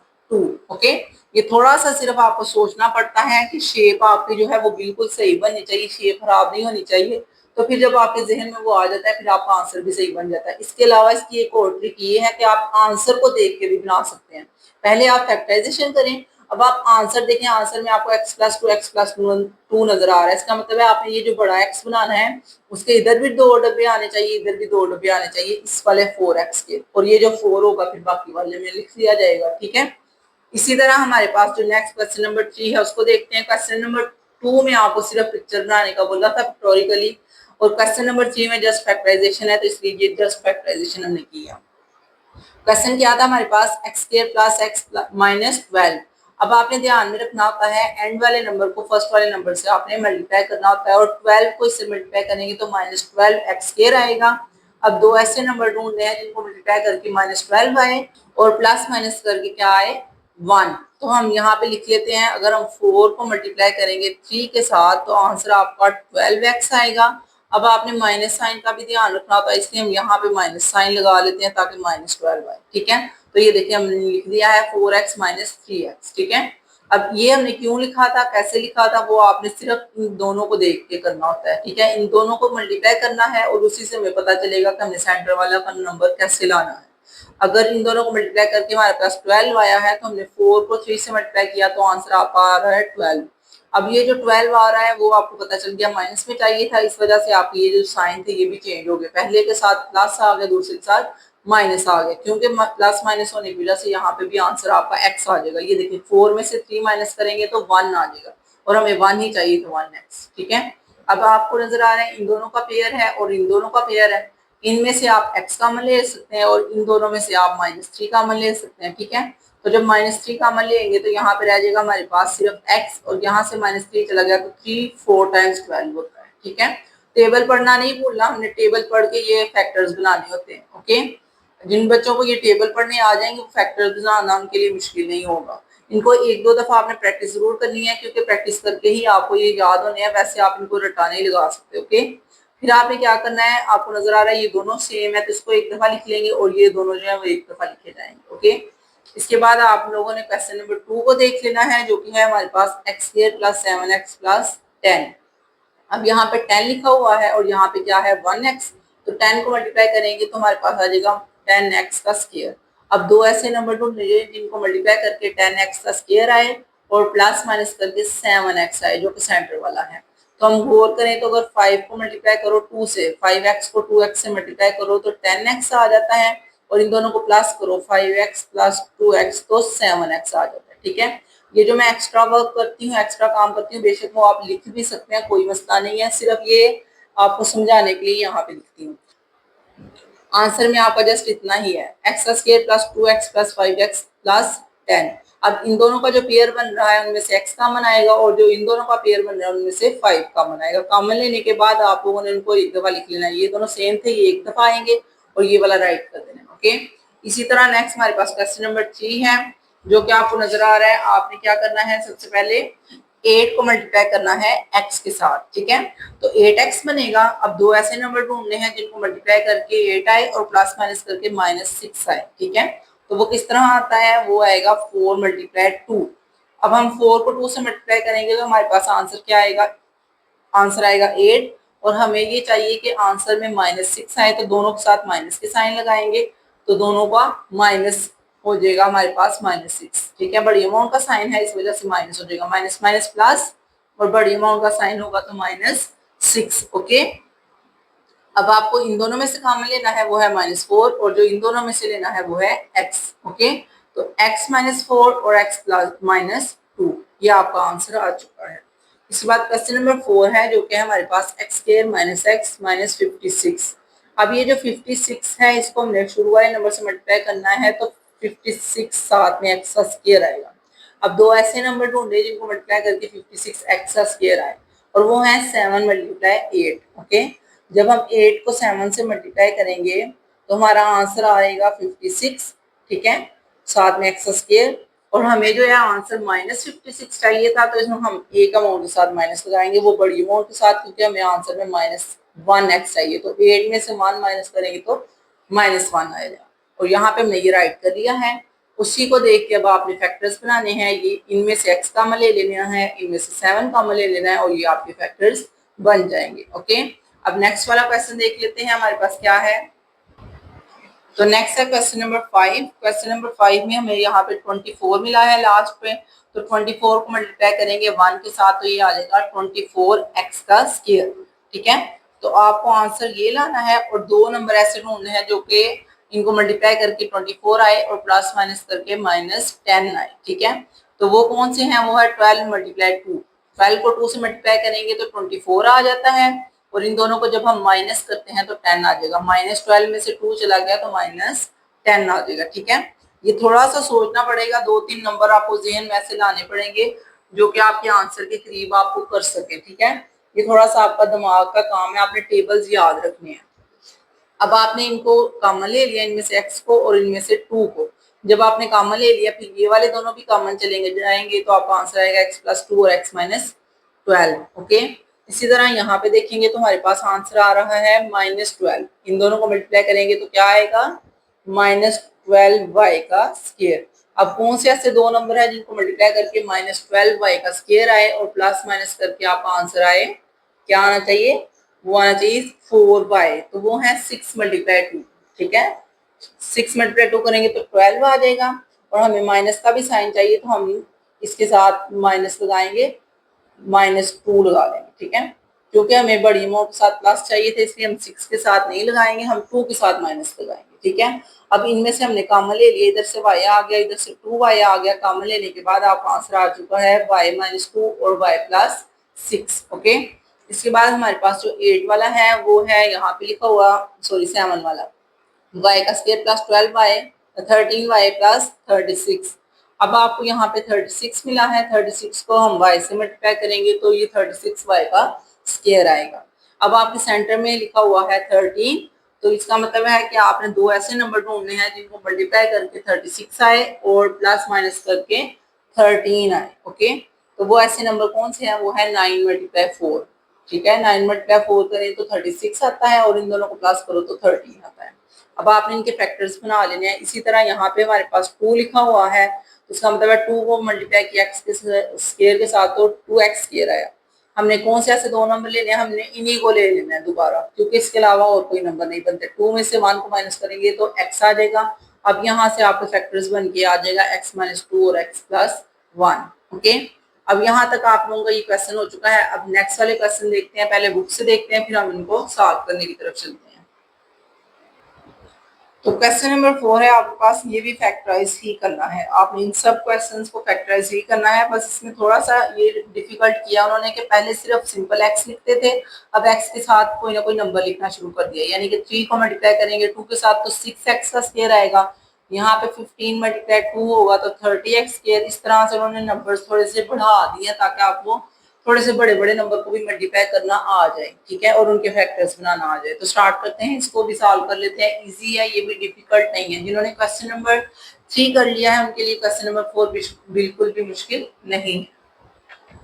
ओके, ये थोड़ा सा सिर्फ आपको सोचना पड़ता है कि शेप आपकी जो है वो बिल्कुल सही बननी चाहिए, शेप खराब नहीं होनी चाहिए। तो फिर जब आपके जहन में वो आ जाता है फिर आपका आंसर भी सही बन जाता है। इसके अलावा इसकी एक और ट्रिक ये है कि आप आंसर को देख के भी बना सकते हैं। पहले आप फैक्टराइजेशन करें, अब आप आंसर देखें, आंसर में आपको x+2 x+2 नजर आ रहा है। इसका मतलब है आपने ये जो बड़ा x बनाना है उसके इधर भी 2 डब्बे आने चाहिए, इधर भी 2 डब्बे आने चाहिए इस वाले 4x के, और ये जो 4 होगा फिर बाकी वाले में लिख दिया जाएगा, ठीक है। इसी तरह हमारे पास जो नेक्स्ट क्वेश्चन नंबर 3 है उसको देखते हैं। क्वेश्चन नंबर 2 में आपको सिर्फ पिक्चर बनाने का बोला था पिक्टोरिकली, और क्वेश्चन नंबर 3 में जस्ट फैक्टराइजेशन है, तो इसलिए ये जस्ट फैक्टराइजेशन हमने किया। क्वेश्चन क्या था हमारे पास, x² + x - 12। अब आपने ध्यान में रखना होता है एंड वाले नंबर को फर्स्ट वाले नंबर से आपने मल्टीप्लाई करना होता है, और 12 को इससे मल्टीप्लाई करेंगे तो -12x² आएगा। अब दो ऐसे नंबर ढूंढने हैं जिनको मल्टीप्लाई करके -12 आए और प्लस माइनस करके क्या आए 1। तो हम यहाँ पे लिख लेते हैं, अगर हम 4 को मल्टीप्लाई करेंगे 3 के साथ तो आंसर आपका 12x आएगा। अब आपने माइनस साइन का भी ध्यान रखना होता है, इसलिए हम यहाँ पे माइनस साइन लगा लेते हैं ताकि -12 आए, ठीक है। तो ये देखिए हमने लिख दिया है 4x - 3x, ठीक है। अब ये हमने क्यों लिखा था, कैसे लिखा था, वो आपने सिर्फ इन दोनों को देख के करना होता है, ठीक है। इन दोनों को मल्टीप्लाई करना है और उसी से हमें पता चलेगा कि हमने सेंटर वाला का नंबर कैसे लाना है। अगर इन दोनों को मल्टीप्लाई करके हमारे पास 12 आया है तो हमने 4 को 3 से मल्टीप्लाई किया तो आंसर आपका आ रहा है 12। अब ये जो 12 आ रहा है वो आपको पता चल गया माइनस में चाहिए था, इस वजह से आपके ये जो साइन थे ये भी चेंज हो गए, पहले के साथ प्लस आ गया, दूसरे के साथ माइनस आ गया, क्योंकि प्लस माइनस होने की वजह से यहाँ पे भी आंसर आपका एक्स आ जाएगा। ये देखिए 4 में से 3 माइनस करेंगे तो 1 आ जाएगा, और हमें 1 ही चाहिए तो 1x, ठीक है। अब आपको नजर आ रहा है इन दोनों का पेयर है और इन दोनों का पेयर है, इनमें से आप x कॉमन ले सकते हैं और इन दोनों में से आप -3 कॉमन ले सकते हैं, ठीक है। तो जब -3 कॉमन लेंगे तो यहाँ पे रह जाएगा हमारे पास सिर्फ x, और यहाँ से -3 चला गया तो 3 4 टाइम्स 12 होता है, ठीक है। टेबल पढ़ना नहीं भूलना, हमने टेबल पढ़ के ये फैक्टर्स बनाने होते हैं, ओके। जिन बच्चों को ये टेबल पढ़ने आ जाएंगे वो फैक्टर्स बनाना उनके लिए मुश्किल नहीं होगा। इनको एक दो दफा आपने प्रैक्टिस जरूर करनी है, क्योंकि प्रैक्टिस करके ही आपको ये याद होने हैं, वैसे आप इनको रटाने लगा सकते हो, ओके। फिर आपने क्या करना है, आपको नजर आ रहा है ये दोनों सेम है तो इसको एक दफा लिख लेंगे और ये दोनों जो है वो एक दफा लिखे जाएंगे। ओके, इसके बाद आप लोगों ने क्वेश्चन नंबर 2 को देख लेना है जो कि है हमारे पास x square plus 7x plus 10। अब यहाँ पे 10 लिखा हुआ है और यहाँ पे क्या है 1x, तो 10 को मल्टीप्लाई करेंगे तो हमारे पास आ जाएगा 10x का स्क्वायर। अब दो ऐसे नंबर ढूंढ लीजिए जिनको मल्टीप्लाई करके 10x का स्क्वायर आए और प्लस माइनस करके 7x आए जो कि सेंटर वाला है। तो हम गौर करें तो अगर 5 को मल्टीप्लाई करो 2 से, 5x को 2x से मल्टीप्लाई करो तो 10x आ जाता है और इन दोनों को प्लस करो 5x प्लस 2x तो 7x आ जाता है। ठीक है, ये जो मैं एक्स्ट्रा वर्क करती हूँ, एक्स्ट्रा काम करती हूँ, बेशक वो आप लिख भी सकते हैं, कोई मसला नहीं है, सिर्फ ये आपको समझाने के लिए यहाँ पे लिखती हूँ। आंसर में आपका जस्ट इतना ही है, x square plus 2x plus 5x plus 10। अब इन दोनों का जो पेयर बन रहा है उनमें से x कॉमन आएगा और जो इन दोनों का पेयर बन रहा है उनमें से 5 कॉमन आएगा। कॉमन लेने के बाद आप लोगों ने इनको एक दफा लिख लेना है, ये दोनों सेम थे ये एक दफा आएंगे और ये वाला राइट कर देना। ओके, इसी तरह नेक्स्ट हमारे पास क्वेश्चन नंबर 3 है जो कि आपको नजर आ रहा है। आपने क्या करना है, सबसे पहले 8 को मल्टीप्लाई करना है x के साथ। ठीक है, तो 8x बनेगा। अब दो ऐसे नंबर ढूंढने हैं जिनको मल्टीप्लाई करके 8 आए और प्लस माइनस करके -6 आए। ठीक है, तो वो किस तरह आता है, वो आएगा 4 मल्टीप्लाई 2। अब हम 4 को 2 से मल्टीप्लाई करेंगे तो हमारे पास आंसर क्या आएगा, आंसर आएगा 8 और हमें ये चाहिए कि आंसर में -6 आए तो दोनों के साथ माइनस के साइन लगाएंगे तो दोनों का माइनस हो जाएगा हमारे पास -6। ठीक है, बड़ी अमाउंट का साइन है इस वजह से माइनस हो जाएगा, माइनस माइनस प्लस और बड़ी अमाउंट का साइन होगा तो -6। ओके, अब आपको इन दोनों में से कॉमन लेना है वो है -4 और जो इन दोनों में से लेना है वो है x। ओके, तो x -4 और x प्लस -2 ये आपका आंसर आ चुका है। इसके बाद क्वेश्चन नंबर 4 है जो कि हमारे पास x square minus x minus 56। अब ये जो 56 है इसको हमने शुरू वाले नंबर से मल्टीप्लाई करना है तो 56 साथ में x का स्क्वायर आएगा। अब दो ऐसे नंबर ढूंढे जिनको मल्टीप्लाई करके 56 x का स्क्वायर आए और वो है 7 मल्टीप्लाई 8। ओके, जब हम 8 को 7 से मल्टीप्लाई करेंगे तो हमारा आंसर आएगा 56। ठीक है, साथ में एक्स स्क्वायर और हमें जो है आंसर -56 चाहिए था तो इसमें हम एक अमाउंट के साथ माइनस लगाएंगे, वो बड़ी अमाउंट के साथ, क्योंकि हमें आंसर में -1x चाहिए तो 8 में से 1 माइनस करेंगे तो -1 आएगा और यहाँ पे हमने ये राइट कर लिया है। उसी को देख के अब आपने फैक्टर्स बनाने हैं, ये इनमें से x कॉमन ले लेना है, इनमें से 7 कॉमन ले लेना है और ये आपके फैक्टर्स बन जाएंगे। ओके, अब नेक्स्ट वाला क्वेश्चन देख लेते हैं हमारे पास क्या है। तो नेक्स्ट है क्वेश्चन नंबर 5। क्वेश्चन नंबर 5 में हमें यहाँ पे 24 मिला है लास्ट पे, तो 24 को मल्टीप्लाई करेंगे 1 के साथ तो ये आ जाएगा 24x का स्क्वायर। ठीक है, तो आपको आंसर ये लाना है और दो नंबर ऐसे ढूंढने हैं जो कि इनको मल्टीप्लाई करके 24 आए और प्लस माइनस करके -10 आए। ठीक है, तो वो कौन से हैं, वो है 12 मल्टीप्लाई 2। 12 को 2 से मल्टीप्लाई करेंगे तो 24 आ जाता है और इन दोनों को जब हम माइनस करते हैं तो 10 आ जाएगा, -12 में से 2 चला गया तो -10 आ जाएगा। ठीक है, ये थोड़ा सा सोचना पड़ेगा, 2-3 नंबर आपको जेहन में ऐसे लाने पड़ेंगे जो कि आपके आंसर के करीब आपको कर सके। ठीक है, ये थोड़ा सा आपका दिमाग का काम है, आपने टेबल्स याद रखने हैं। अब आपने इनको कॉमन ले लिया, इनमें से x को और इनमें से 2 को, जब आपने कॉमन ले लिया फिर ये वाले दोनों भी कॉमन चलेंगे जाएंगे तो आपका आंसर आएगा x प्लस 2 और x माइनस 12। ओके, इसी तरह यहाँ पे देखेंगे तो हमारे पास आंसर आ रहा है -12। इन दोनों को मल्टीप्लाई करेंगे तो क्या आएगा, -12y का स्क्वायर। अब कौन से ऐसे दो नंबर है जिनको मल्टीप्लाई करके -12y का स्क्वायर आए और प्लस माइनस करके आपका आंसर आए, क्या आना चाहिए, वो आना चाहिए 4y, तो वो है 6 मल्टीप्लाई 2। ठीक है, 6 मल्टीप्लाई 2 करेंगे तो 12 आ जाएगा और हमें माइनस का भी साइन चाहिए तो हम इसके साथ माइनस लगाएंगे, -2 लगा देंगे। ठीक है, क्योंकि हमें बड़ी अमाउंट के साथ प्लस चाहिए थे इसलिए हम 6 के साथ नहीं लगाएंगे, हम 2 के साथ माइनस लगाएंगे। ठीक है, अब इनमें से हमने कॉमन ले लिया, इधर से y आ गया, इधर से 2y आ गया, कॉमन लेने के बाद आपका आंसर आ चुका है y - 2 और y प्लस 6। ओके, इसके बाद हमारे पास जो 8 वाला है वो है यहाँ पे लिखा हुआ, सॉरी 7 वाला, y का square plus 12y 13y plus 36। अब आपको यहाँ पे 36 मिला है, 36 को हम y से मल्टीप्लाई करेंगे तो ये 36y का स्क्वायर आएगा। अब आपके सेंटर में लिखा हुआ है 13, तो इसका मतलब है कि आपने दो ऐसे नंबर ढूंढने हैं जिनको मल्टीप्लाई करके 36 आए और प्लस माइनस करके 13 आए। ओके, तो वो ऐसे नंबर कौन से हैं, वो है 9 मल्टीप्लाई 4। ठीक है। 9 मल्टीप्लाई 4 करें तो 36 आता है और इन दोनों को प्लस करो तो 13 आता है। अब आपने इनके फैक्टर्स बना लेने हैं। इसी तरह यहाँ पे हमारे पास 2 लिखा हुआ है, तो इसका मतलब है 2 को मल्टीप्लाई किया एक्स के स्क्वायर के साथ तो 2x स्क्वायर आया। हमने कौन से ऐसे दो नंबर लेने हैं, हमने इन्हीं को ले लेना है दोबारा, क्योंकि इसके अलावा और कोई नंबर नहीं बनते। 2 में से 1 को माइनस करेंगे तो x आ जाएगा। अब यहाँ से आपके फैक्टर्स बन के आ जाएगा x माइनस 2 और x प्लस 1। ओके, अब यहाँ तक आप लोगों का ये क्वेश्चन हो चुका है। अब नेक्स्ट वाले क्वेश्चन देखते हैं, पहले बुक से देखते हैं फिर हम इनको सॉल्व करने की तरफ चलते हैं। तो क्वेश्चन नंबर 4 है आपके पास, ये भी फैक्टराइज ही करना है। आपने इन सब क्वेश्चंस को फैक्टराइज ही करना है। बस इसमें थोड़ा सा ये डिफिकल्ट किया उन्होंने कि पहले सिर्फ सिंपल एक्स लिखते थे, अब एक्स के साथ कोई ना कोई नंबर लिखना शुरू कर दिया। यानी कि 3 को मल्टीप्लाई करेंगे 2 के साथ तो 6x का स्क्वायर आएगा। यहाँ पे 15 मल्टीप्लाई 2 होगा तो 30x स्क्वायर। इस तरह से उन्होंने नंबर्स थोड़े से बढ़ा दिए ताकि आपको थोड़े से बड़े बड़े नंबर को भी मल्टीप्लाई करना आ जाए, ठीक है, और उनके फैक्टर्स बनाना आ जाए। तो स्टार्ट करते हैं, इसको भी सॉल्व कर लेते हैं। इजी है, ये भी डिफिकल्ट नहीं है। जिन्होंने क्वेश्चन नंबर 3 कर लिया है उनके लिए क्वेश्चन नंबर 4 बिल्कुल भी मुश्किल नहीं है।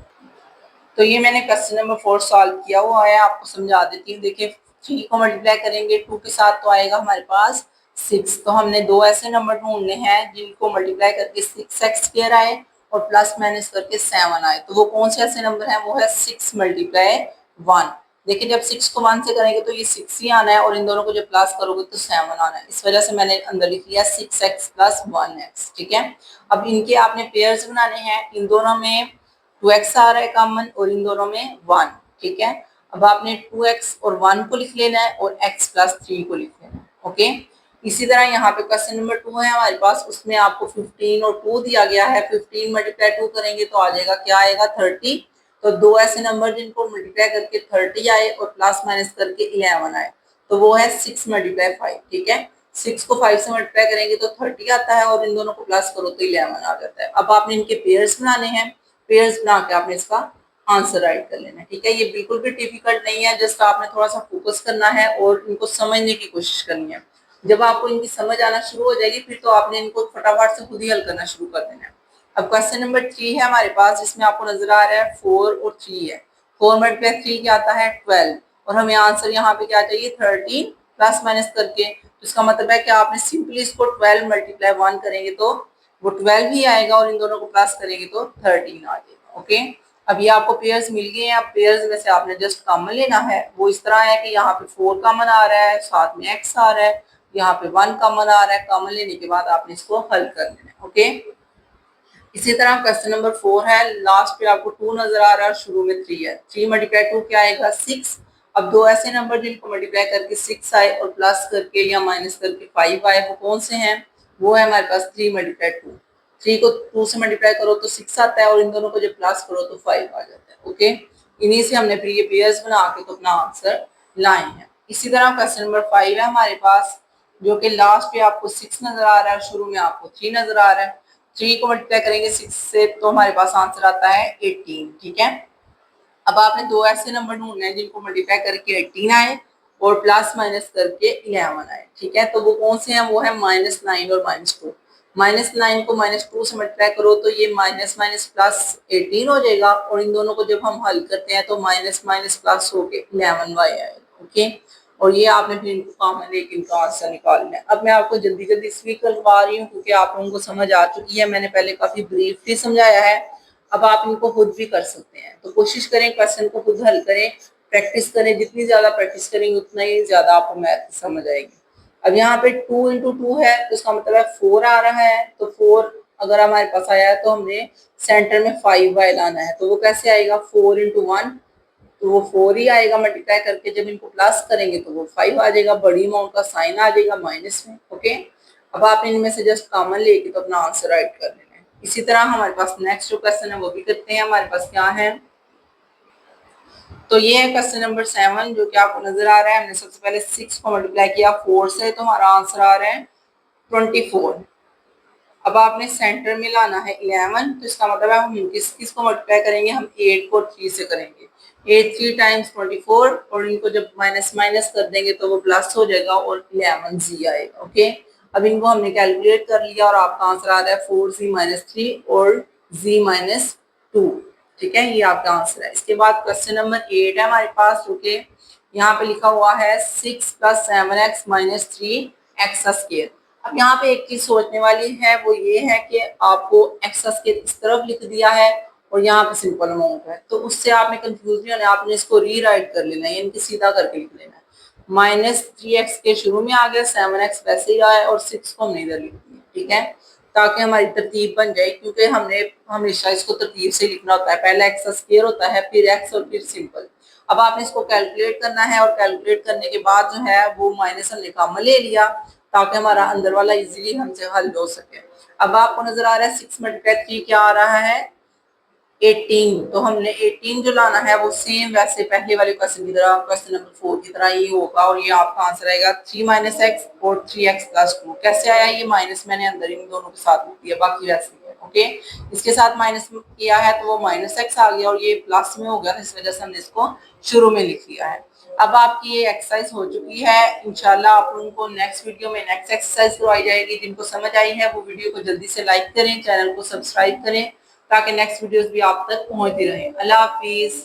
तो ये मैंने क्वेश्चन नंबर 4 सॉल्व किया हुआ है, आपको समझा देती हूँ। देखिए 3 को मल्टीप्लाई करेंगे 2 के साथ तो आएगा हमारे पास 6। तो हमने दो ऐसे नंबर ढूंढने हैं जिनको मल्टीप्लाई करके 6x स्क्वायर आए और प्लस माइनस करके 7 आए। तो वो कौन से ऐसे नंबर हैं, वो है 6 मल्टीप्लाई 1। देखिए जब 6 को 1 से करेंगे तो ये 6 ही आना है और इन दोनों को जब प्लस करोगे तो 7 आना है। इस वजह से मैंने अंदर लिख लिया 6x प्लस 1x, ठीक है। अब इनके आपने पेयर्स बनाने हैं। इन दोनों में 2x आ रहा है कॉमन और इन दोनों में 1, ठीक है। अब आपने 2x और 1 को लिख लेना है और x प्लस 3 को लिख लेना है। ओके, इसी तरह यहाँ पे क्वेश्चन नंबर 2 है हमारे पास, उसमें आपको 15 और 2 दिया गया है। 15 मल्टीप्लाई 2 करेंगे तो आ जाएगा, क्या आएगा, 30। तो दो ऐसे नंबर जिनको मल्टीप्लाई करके 30 आए और प्लस माइनस करके 11 आए, तो वो है 6 मल्टीप्लाई 5, ठीक है। 6 को 5 से मल्टीप्लाई करेंगे तो 30 आता है और इन दोनों को प्लस करो तो 11 आ जाता है। अब आपने इनके पेयर्स बनाने हैं, पेयर्स बना के आपने इसका आंसर राइट कर लेना है, ठीक है। ये बिल्कुल भी डिफिकल्ट नहीं है, जस्ट आपने थोड़ा सा फोकस करना है और इनको समझने की कोशिश करनी है। जब आपको इनकी समझ आना शुरू हो जाएगी फिर तो आपने इनको फटाफट से खुद ही हल करना शुरू कर देना है। अब क्वेश्चन नंबर 3 है हमारे पास, जिसमें आपको नजर आ रहा है 4 और 3 है। 4 मल्टीप्लाई 3 क्या आता है, 12, और हमें आंसर यहाँ पे क्या चाहिए, 13 प्लस माइनस करके। तो इसका मतलब है कि आपने सिंपली इसको 12 मल्टीप्लाई 1 करेंगे तो वो 12 ही आएगा और इन दोनों को प्लस करेंगे तो 13 आ जाएगा। ओके, अब ये आपको पेयर्स मिल गए हैं। अब पेयर्स में से आपने जस्ट कॉमन लेना है। वो इस तरह है कि यहाँ पे 4 कॉमन आ रहा है, साथ में x आ रहा है, यहाँ पे 1 कॉमन आ रहा है। कॉमन लेने के बाद आपने इसको हल कर लेना है। ओके, इसी तरह क्वेश्चन नंबर 4 है, लास्ट पे आपको 2 नजर आ रहा है, शुरू में 3 है। 3 मल्टीप्लाई 2 क्या आएगा, 6। अब दो ऐसे नंबर जिनको मल्टीप्लाई करके 6 आए और प्लस करके या माइनस करके 5 आए, वो कौन से हैं, वो है हमारे पास 3 मल्टीप्लाई 2। 3 को 2 से मल्टीप्लाई करो तो 6 आता है और इन दोनों को जब प्लस करो तो 5 आ जाता है। ओके, इन्हीं से हमने फिर ये पेयर्स बना के तो अपना आंसर लाए हैं। इसी तरह क्वेश्चन नंबर 5 है हमारे पास, जो कि लास्ट पे आपको 6 नजर आ रहा है, शुरू में आपको 3 नजर आ रहा है। 3 को मल्टीप्लाई करेंगे 6 से तो हमारे पास आंसर आता है 18, ठीक है। अब आपने दो ऐसे नंबर ढूंढने हैं जिनको मल्टीप्लाई करके 18 आए और प्लस माइनस करके 11 आए, ठीक है। तो वो कौन से हैं, वो है -9 और -2। -9 को -2 से मल्टीप्लाई करो तो ये माइनस माइनस प्लस 18 हो जाएगा और इन दोनों को जब हम हल करते हैं तो माइनस माइनस प्लस होके 11y आएगा। ओके, और ये आपने फिर इनको कॉमन लेके इनका आंसर निकालना है। अब मैं आपको जल्दी जल्दी इसलिए करवा रही हूँ क्योंकि आप लोगों को समझ आ चुकी है, मैंने पहले काफी ब्रीफली समझाया है। अब आप इनको खुद भी कर सकते हैं, तो कोशिश करें क्वेश्चन को खुद हल करें, प्रैक्टिस करें। जितनी ज्यादा प्रैक्टिस करेंगे उतना ही ज्यादा आपको मैथ समझ आएगी। अब यहाँ पे 2 इंटू 2 है तो इसका मतलब है 4 आ रहा है। तो 4 अगर हमारे पास आया है तो हमने सेंटर में 5y लाना है। तो वो कैसे आएगा, 4 इंटू 1, तो वो 4 ही आएगा मल्टीप्लाई करके। जब इनको प्लस करेंगे तो वो 5 आ जाएगा, बड़ी अमाउंट का साइन आ जाएगा माइनस में। ओके, अब आप इनमें से जस्ट कॉमन लेके तो अपना आंसर राइट कर लेना है। इसी तरह हमारे पास नेक्स्ट जो क्वेश्चन है वो भी करते हैं। हमारे पास क्या है, तो ये है क्वेश्चन नंबर 7, जो कि आपको नजर आ रहा है। हमने सबसे पहले 6 को मल्टीप्लाई किया 4 से तो हमारा आंसर आ रहा है 24। अब आपने सेंटर में लाना है 11, तो इसका मतलब है हम किस किस को मल्टीप्लाई करेंगे, हम 8 को 3 से करेंगे। 8 3 टाइम्स 24 और इनको जब माइनस माइनस कर देंगे तो वो प्लस हो जाएगा और 11 जी आएगा। ओके, अब इनको हमने कैलकुलेट कर लिया और आपका आंसर आ रहा है 4z - 3 और z - 2। ठीक है, ये आपका आंसर है। इसके बाद क्वेश्चन नंबर 8 है हमारे पास, जो कि यहाँ पे लिखा हुआ है 6 + 7x - 3x स्क्वायर। अब यहाँ पे एक चीज सोचने वाली है, वो ये है कि आपको एक्स स्क्वायर इस तरफ लिख दिया है और यहाँ पे सिंपल अमाउंट है, तो उससे आपने कंफ्यूज नहीं होना, आपने इसको रीराइट कर लेना है, यानी सीधा करके लिख लेना है। -3x के शुरू में आ गया, 7x वैसे ही आया और 6 को हमने इधर लिख दिया, ठीक है, ताकि हमारी तरतीब बन जाए, क्योंकि हमने हमेशा इसको तरतीब से लिखना होता है, पहले एक्स स्क्वायर होता है, फिर एक्स और फिर सिंपल। अब आपने इसको कैलकुलेट करना है और कैलकुलेट करने के बाद जो है वो माइनस हमने कॉमन ले लिया, ताकि हमारा अंदर वाला इजीली हमसे हल हो सके। अब आपको नजर आ रहा है 6 × 3 क्या आ रहा है 18, तो हमने 18 जो लाना है वो सेम वैसे पहले वाले क्वेश्चन की तरह, क्वेश्चन नंबर 4 की तरह ही होगा, और ये आपका आंसर आएगा 3 - x और 3x + 2। कैसे आया, ये माइनस मैंने अंदर इन दोनों के साथ लिख दिया, बाकी वैसे ही है। ओके, इसके साथ माइनस किया है तो वो -x आ गया, और ये प्लस में हो गया, इस वजह से हमने इसको शुरू में लिख लिया है। अब आपकी ये एक्सरसाइज हो चुकी है, इंशाल्लाह आप लोगों को नेक्स्ट वीडियो में नेक्स्ट एक्सरसाइज करवाई जाएगी। जिनको समझ आई है वो वीडियो को जल्दी से लाइक करें, चैनल को सब्सक्राइब करें, ताकि नेक्स्ट वीडियोस भी आप तक पहुंचती रहे। अल्लाह हाफिज।